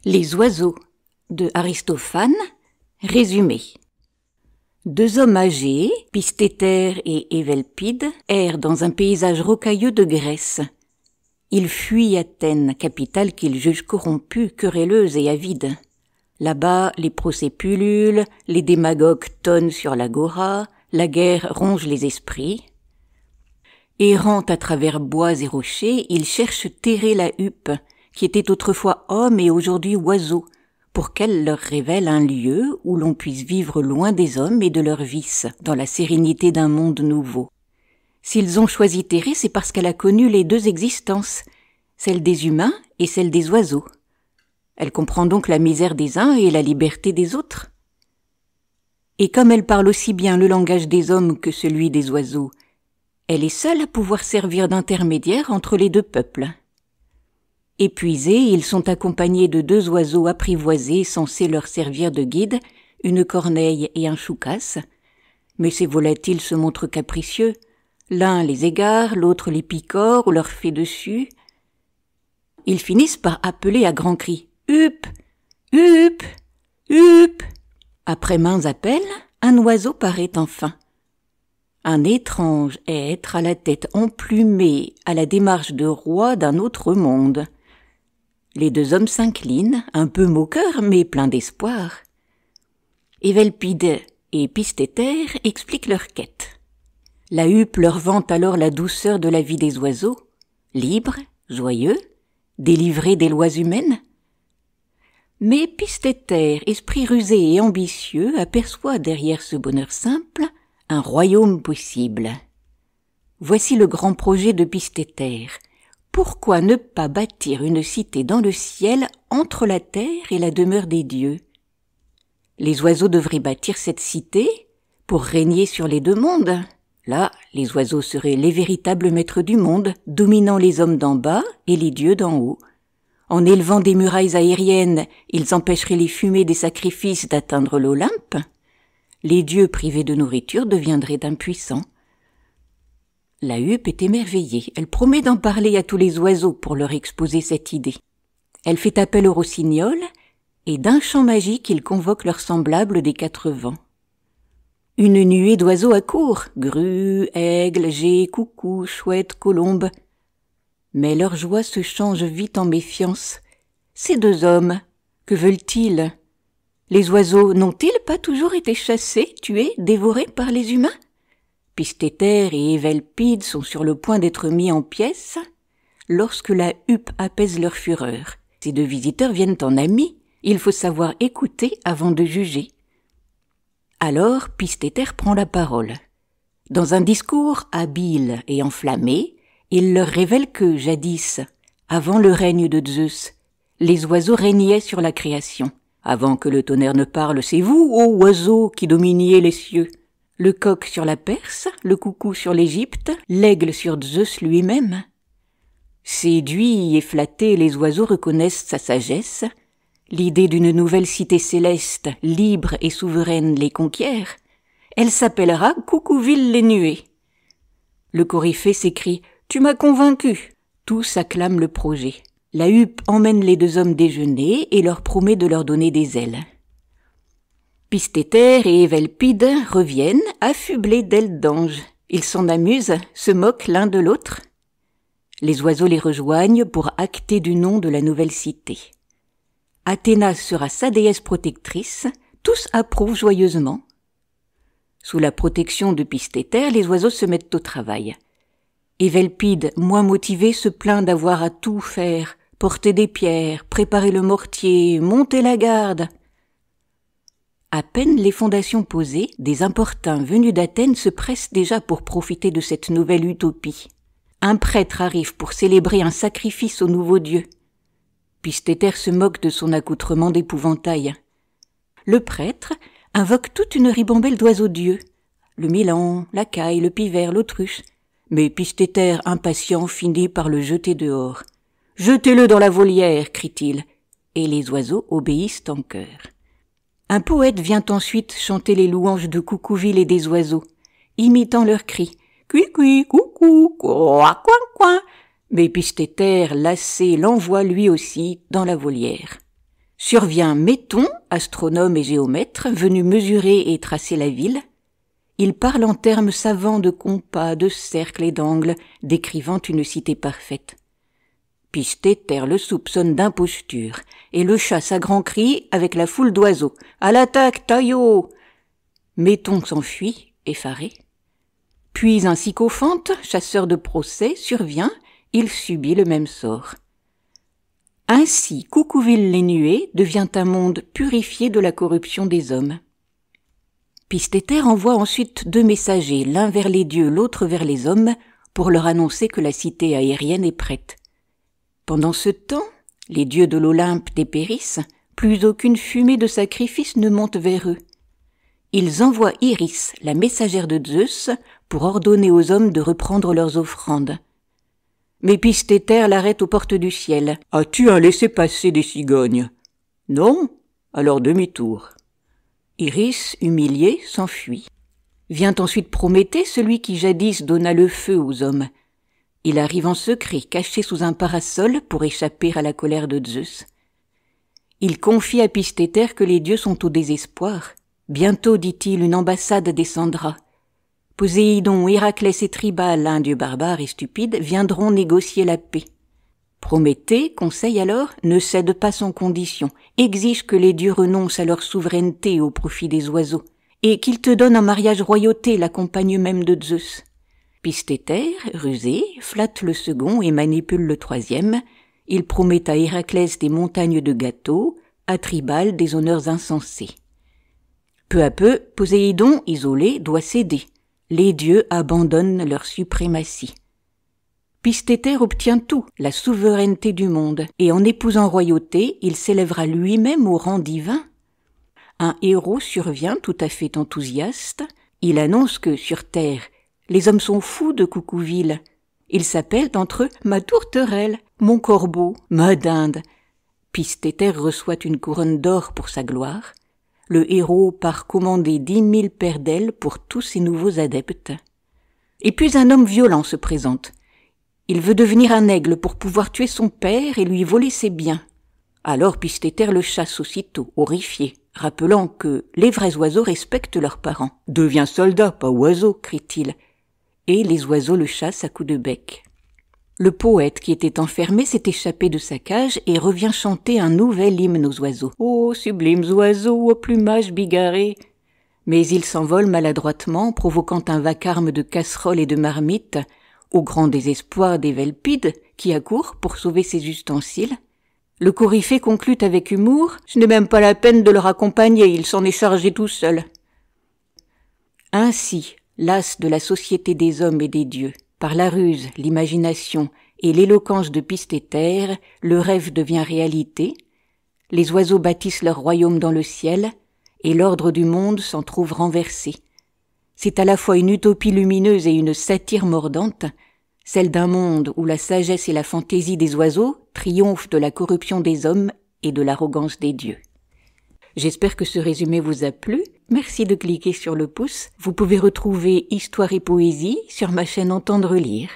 Les oiseaux de Aristophane, résumé. Deux hommes âgés, Pistéter et Évelpide, errent dans un paysage rocailleux de Grèce. Ils fuient Athènes, capitale qu'ils jugent corrompue, querelleuse et avide. Là-bas, les procès pullulent, les démagogues tonnent sur l'agora, la guerre ronge les esprits. Errant à travers bois et rochers, ils cherchent Thérée la huppe, qui était autrefois homme et aujourd'hui oiseau, pour qu'elle leur révèle un lieu où l'on puisse vivre loin des hommes et de leurs vices, dans la sérénité d'un monde nouveau. S'ils ont choisi Thérée, c'est parce qu'elle a connu les deux existences, celle des humains et celle des oiseaux. Elle comprend donc la misère des uns et la liberté des autres. Et comme elle parle aussi bien le langage des hommes que celui des oiseaux, elle est seule à pouvoir servir d'intermédiaire entre les deux peuples. Épuisés, ils sont accompagnés de deux oiseaux apprivoisés censés leur servir de guide, une corneille et un choucas. Mais ces volatiles se montrent capricieux. L'un les égare, l'autre les picore ou leur fait dessus. Ils finissent par appeler à grands cris « Hup! Hup! Hup !» Après maints appels, un oiseau paraît enfin. Un étrange être à la tête emplumée, à la démarche de roi d'un autre monde. Les deux hommes s'inclinent, un peu moqueurs mais pleins d'espoir. Évelpide et Pistéter expliquent leur quête. La huppe leur vante alors la douceur de la vie des oiseaux, libres, joyeux, délivrés des lois humaines. Mais Pistéter, esprit rusé et ambitieux, aperçoit derrière ce bonheur simple un royaume possible. Voici le grand projet de Pistéter. Pourquoi ne pas bâtir une cité dans le ciel entre la terre et la demeure des dieux? Les oiseaux devraient bâtir cette cité pour régner sur les deux mondes. Là, les oiseaux seraient les véritables maîtres du monde, dominant les hommes d'en bas et les dieux d'en haut. En élevant des murailles aériennes, ils empêcheraient les fumées des sacrifices d'atteindre l'Olympe. Les dieux privés de nourriture deviendraient impuissants. La huppe est émerveillée. Elle promet d'en parler à tous les oiseaux pour leur exposer cette idée. Elle fait appel aux rossignols et d'un chant magique ils convoquent leurs semblables des quatre vents. Une nuée d'oiseaux accourt, grues, aigles, geais, coucous, chouettes, colombes. Mais leur joie se change vite en méfiance. Ces deux hommes, que veulent-ils? Les oiseaux n'ont-ils pas toujours été chassés, tués, dévorés par les humains? Pistéter et Évelpide sont sur le point d'être mis en pièces lorsque la huppe apaise leur fureur. Ces deux visiteurs viennent en amis. Il faut savoir écouter avant de juger. Alors Pistéter prend la parole. Dans un discours habile et enflammé, il leur révèle que, jadis, avant le règne de Zeus, les oiseaux régnaient sur la création. Avant que le tonnerre ne parle, c'est vous, ô oiseaux, qui dominiez les cieux. Le coq sur la Perse, le coucou sur l'Égypte, l'aigle sur Zeus lui-même. Séduits et flattés, les oiseaux reconnaissent sa sagesse. L'idée d'une nouvelle cité céleste, libre et souveraine, les conquiert. Elle s'appellera Coucouville les nuées. Le coryphée s'écrie « Tu m'as convaincu !» Tous acclament le projet. La huppe emmène les deux hommes déjeuner et leur promet de leur donner des ailes. Pistéter et Évelpide reviennent, affublés d'ailes d'ange. Ils s'en amusent, se moquent l'un de l'autre. Les oiseaux les rejoignent pour acter du nom de la nouvelle cité. Athéna sera sa déesse protectrice, tous approuvent joyeusement. Sous la protection de Pistéter, les oiseaux se mettent au travail. Évelpide, moins motivé, se plaint d'avoir à tout faire, porter des pierres, préparer le mortier, monter la garde. À peine les fondations posées, des importuns venus d'Athènes se pressent déjà pour profiter de cette nouvelle utopie. Un prêtre arrive pour célébrer un sacrifice au nouveau dieu. Pistéter se moque de son accoutrement d'épouvantail. Le prêtre invoque toute une ribambelle d'oiseaux-dieux, le milan, la caille, le pivert, l'autruche. Mais Pistéter, impatient, finit par le jeter dehors. « Jetez-le dans la volière !» crie-t-il, et les oiseaux obéissent en chœur. Un poète vient ensuite chanter les louanges de Coucouville et des oiseaux, imitant leurs cris « Cui-cui, coucou, coin, coin, coin !» Mais Pistéter, lassé, l'envoie lui aussi dans la volière. Survient Méton, astronome et géomètre, venu mesurer et tracer la ville. Il parle en termes savants de compas, de cercles et d'angles, décrivant une cité parfaite. Pistéter le soupçonne d'imposture et le chasse à grands cris avec la foule d'oiseaux. « À l'attaque, Taillot !» Méton s'enfuit, effaré. Puis un sycophante, chasseur de procès, survient, il subit le même sort. Ainsi, Coucouville-les-Nuées devient un monde purifié de la corruption des hommes. Pistéter envoie ensuite 2 messagers, l'un vers les dieux, l'autre vers les hommes, pour leur annoncer que la cité aérienne est prête. Pendant ce temps, les dieux de l'Olympe dépérissent, plus aucune fumée de sacrifice ne monte vers eux. Ils envoient Iris, la messagère de Zeus, pour ordonner aux hommes de reprendre leurs offrandes. Mais Pistéter l'arrête aux portes du ciel. « As-tu un laissez-passer des cigognes ?»« Non ? Alors demi-tour. » Iris, humilié, s'enfuit. Vient ensuite Prométhée, celui qui jadis donna le feu aux hommes. Il arrive en secret, caché sous un parasol pour échapper à la colère de Zeus. Il confie à Pistéter que les dieux sont au désespoir. Bientôt, dit-il, une ambassade descendra. Poséidon, Héraclès et Tribal, un dieu barbare et stupide, viendront négocier la paix. Prométhée conseille alors, ne cède pas sans condition, exige que les dieux renoncent à leur souveraineté au profit des oiseaux, et qu'ils te donnent en mariage royauté la compagne même de Zeus. Pistéter, rusé, flatte le second et manipule le troisième. Il promet à Héraclès des montagnes de gâteaux, à Tribal des honneurs insensés. Peu à peu, Poséidon, isolé, doit céder. Les dieux abandonnent leur suprématie. Pistéter obtient tout, la souveraineté du monde, et en épousant royauté, il s'élèvera lui-même au rang divin. Un héros survient tout à fait enthousiaste. Il annonce que, sur terre, les hommes sont fous de Coucouville. Ils s'appellent entre eux ma tourterelle, mon corbeau, ma dinde. Pistéter reçoit une couronne d'or pour sa gloire. Le héros part commander 10 000 paires d'ailes pour tous ses nouveaux adeptes. Et puis un homme violent se présente. Il veut devenir un aigle pour pouvoir tuer son père et lui voler ses biens. Alors Pistéter le chasse aussitôt, horrifié, rappelant que les vrais oiseaux respectent leurs parents. « Deviens soldat, pas oiseau !» crie-t-il. Et les oiseaux le chassent à coups de bec. Le poète qui était enfermé s'est échappé de sa cage et revient chanter un nouvel hymne aux oiseaux. « Ô sublimes oiseaux, au plumage bigarré !» Mais il s'envole maladroitement, provoquant un vacarme de casseroles et de marmites, au grand désespoir des Velpides, qui accourent pour sauver ses ustensiles. Le coryphée conclut avec humour « Ce n'est même pas la peine de le raccompagner, il s'en est chargé tout seul. » Ainsi, las de la société des hommes et des dieux, par la ruse, l'imagination et l'éloquence de Pistéter, le rêve devient réalité, les oiseaux bâtissent leur royaume dans le ciel, et l'ordre du monde s'en trouve renversé. C'est à la fois une utopie lumineuse et une satire mordante, celle d'un monde où la sagesse et la fantaisie des oiseaux triomphent de la corruption des hommes et de l'arrogance des dieux. J'espère que ce résumé vous a plu. Merci de cliquer sur le pouce. Vous pouvez retrouver Histoire et Poésie sur ma chaîne Entendre lire.